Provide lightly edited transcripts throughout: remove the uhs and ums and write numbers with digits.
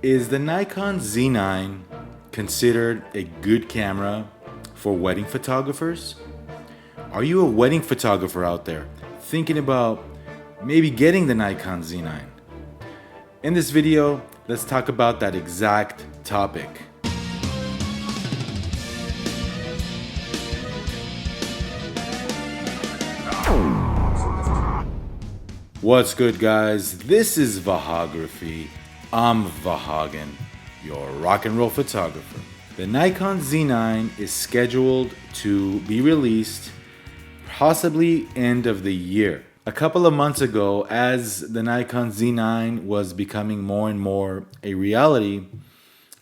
Is the Nikon Z9 considered a good camera for wedding photographers? Are you a wedding photographer out there thinking about maybe getting the Nikon Z9? In this video, let's talk about that exact topic. What's good, guys? This is Vahography. I'm Vahagan, your rock and roll photographer. The Nikon Z9 is scheduled to be released possibly end of the year. A couple of months ago, as the Nikon Z9 was becoming more and more a reality,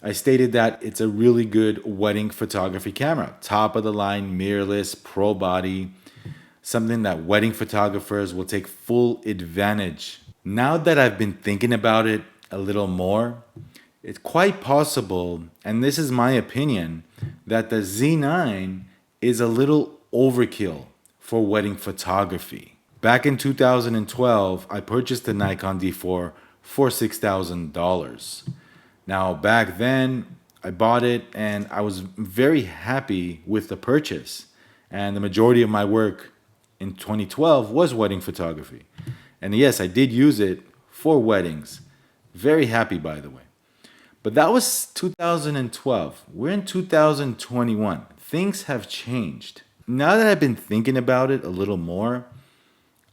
I stated that it's a really good wedding photography camera. Top of the line, mirrorless, pro body, something that wedding photographers will take full advantage. Now that I've been thinking about it a little more, it's quite possible, and this is my opinion, that the Z9 is a little overkill for wedding photography. Back in 2012, I purchased the Nikon D4 for $6,000. Now, back then, I bought it and I was very happy with the purchase. And the majority of my work in 2012 was wedding photography. And yes, I did use it for weddings. Very happy, by the way. But that was 2012. We're in 2021. Things have changed. Now that I've been thinking about it a little more,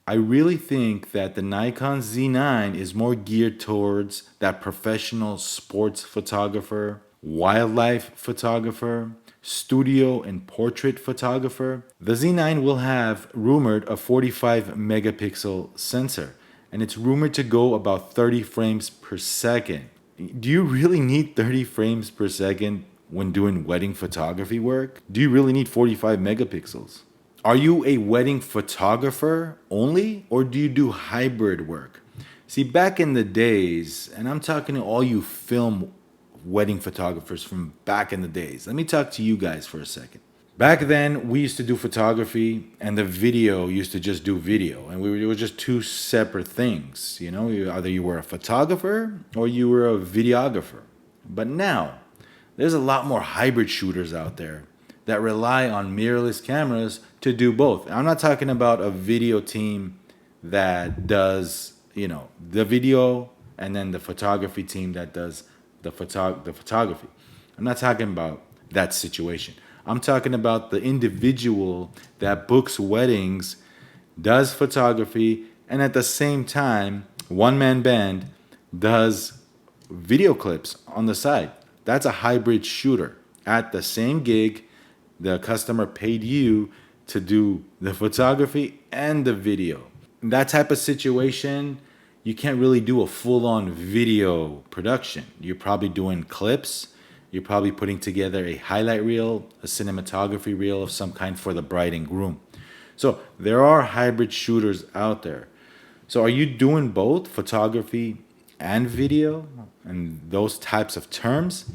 I really think that the Nikon Z9 is more geared towards that professional sports photographer, wildlife photographer, studio and portrait photographer. The Z9 will have rumored a 45 megapixel sensor, and it's rumored to go about 30 frames per second. Do you really need 30 frames per second when doing wedding photography work? Do you really need 45 megapixels? Are you a wedding photographer only, or do you do hybrid work? See, back in the days, and I'm talking to all you film wedding photographers from back in the days. Let me talk to you guys for a second. Back then, we used to do photography, and the video used to just do video, and it was just two separate things. You know, either you were a photographer or you were a videographer. But now, there's a lot more hybrid shooters out there that rely on mirrorless cameras to do both. I'm not talking about a video team that does, the video, and then the photography team that does the photography. I'm not talking about that situation. I'm talking about the individual that books weddings, does photography, and at the same time, one-man band does video clips on the side. That's a hybrid shooter. At the same gig, the customer paid you to do the photography and the video. In that type of situation, you can't really do a full-on video production. You're probably doing clips. You're probably putting together a highlight reel, a cinematography reel of some kind for the bride and groom. So there are hybrid shooters out there. So are you doing both photography and video and those types of terms?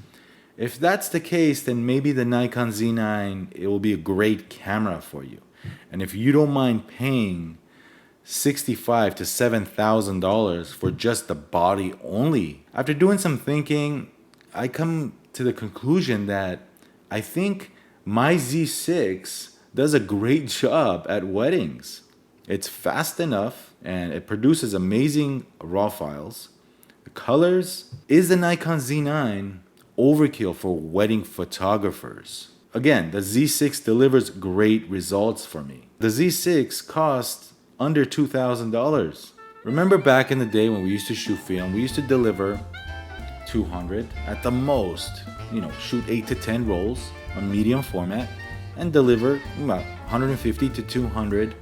If that's the case, then maybe the Nikon Z9, it will be a great camera for you. And if you don't mind paying $65,000 to $7,000 for just the body only, after doing some thinking, I come to the conclusion that I think my Z6 does a great job at weddings. It's fast enough and it produces amazing raw files. The colors. Is the Nikon Z9 overkill for wedding photographers? Again, the Z6 delivers great results for me. The Z6 costs under $2,000. Remember back in the day when we used to shoot film, we used to deliver 200 at the most, shoot 8 to 10 rolls on medium format and deliver about 150 to 200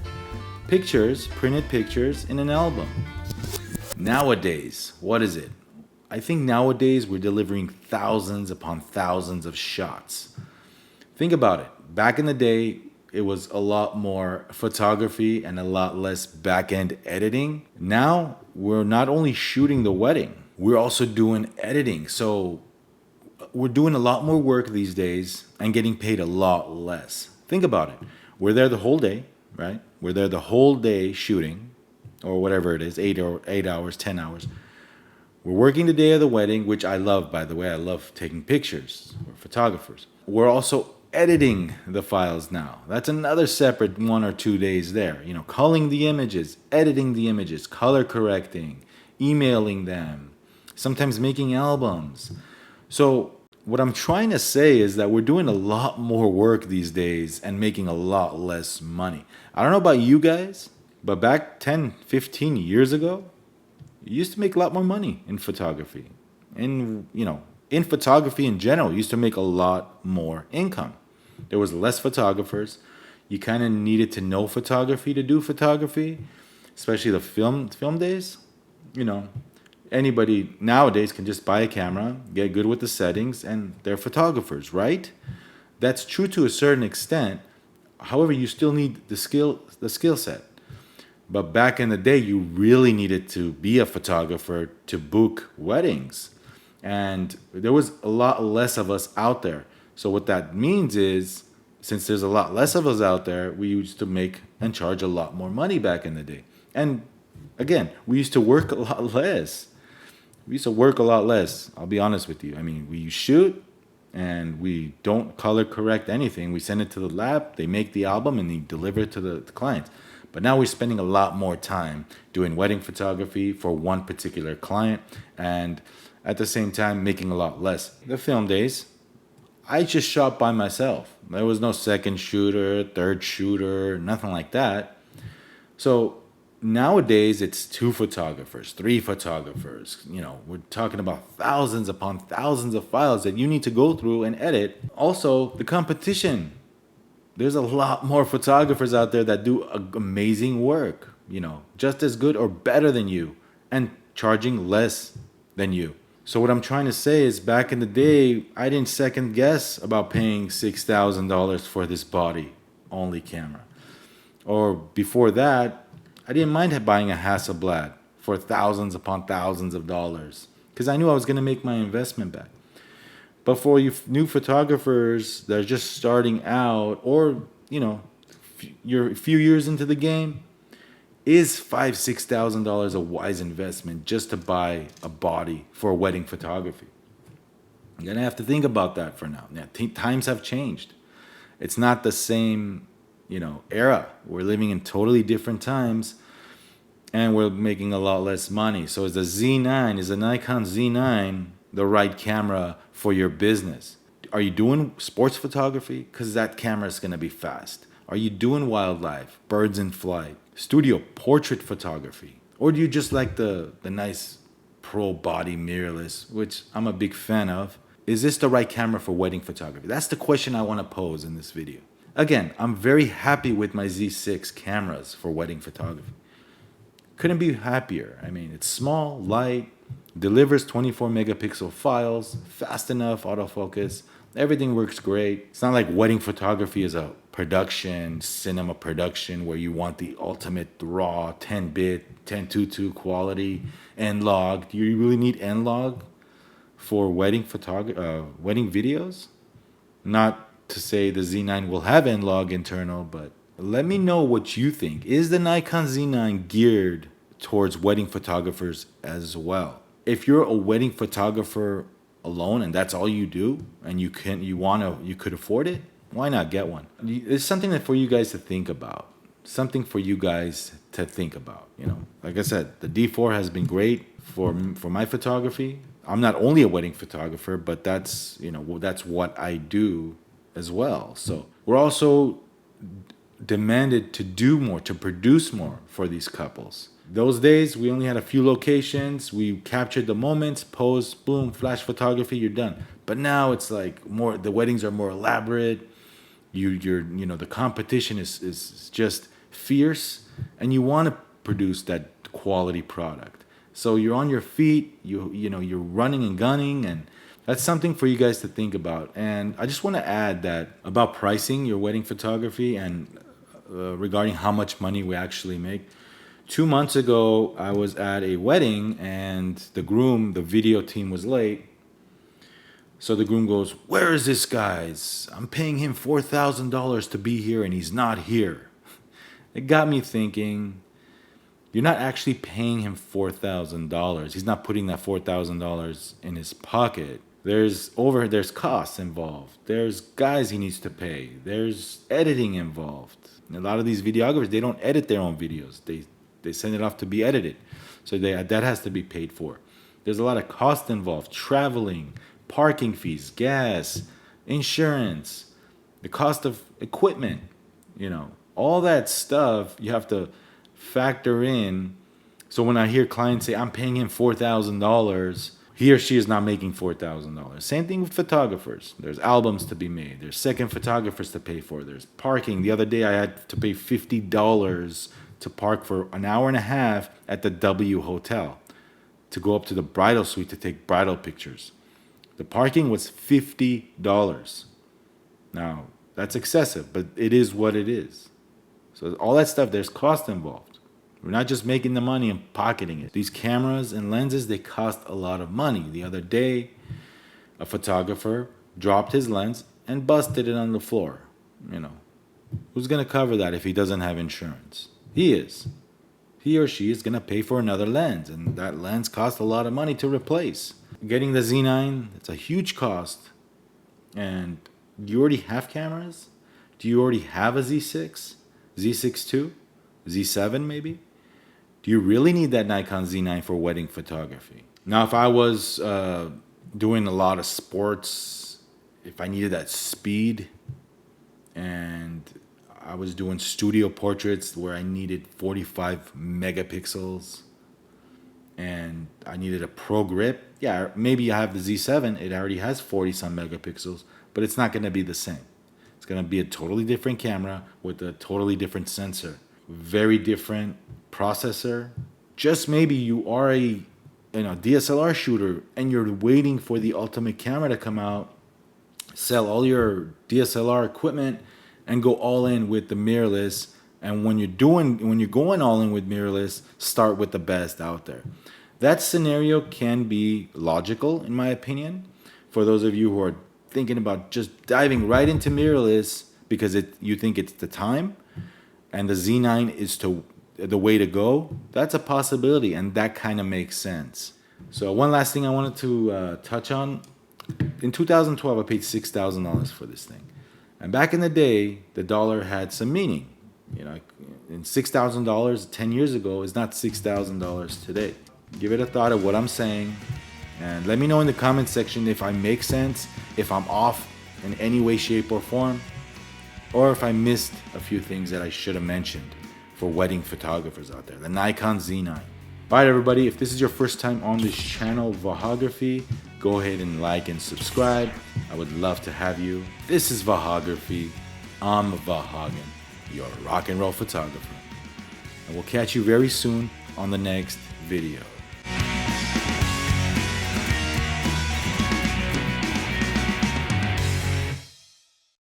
pictures, printed pictures in an album. Nowadays, what is it? I think nowadays we're delivering thousands upon thousands of shots. Think about it. Back in the day, it was a lot more photography and a lot less back-end editing. Now, we're not only shooting the wedding, we're also doing editing. So we're doing a lot more work these days and getting paid a lot less. Think about it. We're there the whole day, right? We're there the whole day shooting, or whatever it is, 8 hours, 10 hours. We're working the day of the wedding, which I love, by the way. I love taking pictures. We're photographers. We're also editing the files now. That's another separate 1 or 2 days there. Culling the images, editing the images, color correcting, emailing them, sometimes making albums. So what I'm trying to say is that we're doing a lot more work these days and making a lot less money. I don't know about you guys, but back 10, 15 years ago, you used to make a lot more money in photography. And, in photography in general, you used to make a lot more income. There was less photographers. You kind of needed to know photography to do photography, especially the film days. Anybody nowadays can just buy a camera, get good with the settings, and they're photographers, right? That's true to a certain extent. However, you still need the skill set. But back in the day, you really needed to be a photographer to book weddings. And there was a lot less of us out there. So what that means is, since there's a lot less of us out there, we used to make and charge a lot more money back in the day. And again, we used to work a lot less. I'll be honest with you. I mean, we shoot and we don't color correct anything. We send it to the lab, they make the album, and they deliver it to the clients. But now we're spending a lot more time doing wedding photography for one particular client, and at the same time making a lot less. The film days, I just shot by myself. There was no second shooter, third shooter, nothing like that. So nowadays it's 2 photographers, 3 photographers. We're talking about thousands upon thousands of files that you need to go through and edit. Also, the competition. There's a lot more photographers out there that do amazing work, just as good or better than you, and charging less than you. So what I'm trying to say is, back in the day, I didn't second guess about paying $6,000 for this body only camera. Or before that, I didn't mind buying a Hasselblad for thousands upon thousands of dollars, because I knew I was going to make my investment back. But for you new photographers that are just starting out, or you're a few years into the game, is $5,000-$6,000 a wise investment just to buy a body for wedding photography? You're gonna have to think about that for now. Times have changed. It's not the same, era. We're living in totally different times, and we're making a lot less money. So is the Nikon Z9 the right camera for your business? Are you doing sports photography? Because that camera is going to be fast. Are you doing wildlife, birds in flight, studio portrait photography? Or do you just like the nice pro body mirrorless, which I'm a big fan of? Is this the right camera for wedding photography? That's the question I want to pose in this video. Again, I'm very happy with my Z6 cameras for wedding photography. Couldn't be happier. I mean, it's small, light, delivers 24 megapixel files, fast enough, autofocus. Everything works great. It's not like wedding photography is a cinema production, where you want the ultimate raw 10-bit, 1022 quality, N-Log. Do you really need N-Log for wedding videos? Not to say the Z9 will have N-Log internal, but let me know what you think. Is the Nikon Z9 geared towards wedding photographers as well? If you're a wedding photographer alone and that's all you do, and you could afford it, why not get one? It's something that for you guys to think about. Like I said, the D4 has been great for my photography. I'm not only a wedding photographer, but that's what I do as well. So we're also demanded to do more, to produce more for these couples. Those days, we only had a few locations. We captured the moments, pose, boom, flash photography, you're done. But now it's like more. The weddings are more elaborate. The competition is just fierce, and you want to produce that quality product. So you're on your feet. You're running and gunning, and that's something for you guys to think about. And I just want to add that about pricing your wedding photography and regarding how much money we actually make. 2 months ago, I was at a wedding, and the video team was late. So the groom goes, "Where is this guy? I'm paying him $4,000 to be here, and he's not here." It got me thinking, you're not actually paying him $4,000. He's not putting that $4,000 in his pocket. There's costs involved. There's guys he needs to pay. There's editing involved. And a lot of these videographers, they don't edit their own videos. They send it off to be edited. So that has to be paid for. There's a lot of cost involved. Traveling, parking fees, gas, insurance, the cost of equipment, all that stuff you have to factor in. So when I hear clients say, I'm paying him $4,000, he or she is not making $4,000. Same thing with photographers. There's albums to be made. There's second photographers to pay for. There's parking. The other day I had to pay $50 to park for an hour and a half at the W Hotel to go up to the bridal suite to take bridal pictures. The parking was $50. Now, that's excessive, but it is what it is. So all that stuff, there's cost involved. We're not just making the money and pocketing it. These cameras and lenses, they cost a lot of money. The other day, a photographer dropped his lens and busted it on the floor. Who's going to cover that if he doesn't have insurance? He is. He or she is going to pay for another lens, and that lens costs a lot of money to replace. Getting the Z9, it's a huge cost. And do you already have cameras? Do you already have a Z6? Z6 II? Z7 maybe? Do you really need that Nikon Z9 for wedding photography? Now, if I was doing a lot of sports, if I needed that speed, and I was doing studio portraits where I needed 45 megapixels, and I needed a pro grip, yeah, maybe I have the Z7. It already has 40-some megapixels, but it's not going to be the same. It's going to be a totally different camera with a totally different sensor. Very different processor. Just maybe you are a DSLR shooter and you're waiting for the ultimate camera to come out, sell all your DSLR equipment and go all in with the mirrorless. And when you're going all in with mirrorless, start with the best out there. That scenario can be logical, in my opinion, for those of you who are thinking about just diving right into mirrorless because you think it's the time and the Z9 is the way to go. That's a possibility, and that kind of makes sense. So one last thing I wanted to touch on. In 2012, I paid $6,000 for this thing. And back in the day, the dollar had some meaning. And $6,000 10 years ago is not $6,000 today. Give it a thought of what I'm saying. And let me know in the comment section if I make sense, if I'm off in any way, shape, or form, or if I missed a few things that I should have mentioned for wedding photographers out there. The Nikon Z9. All right, everybody, if this is your first time on this channel, Vahography, go ahead and like and subscribe. I would love to have you. This is Vahography. I'm Vahagan, your rock and roll photographer. And we'll catch you very soon on the next video.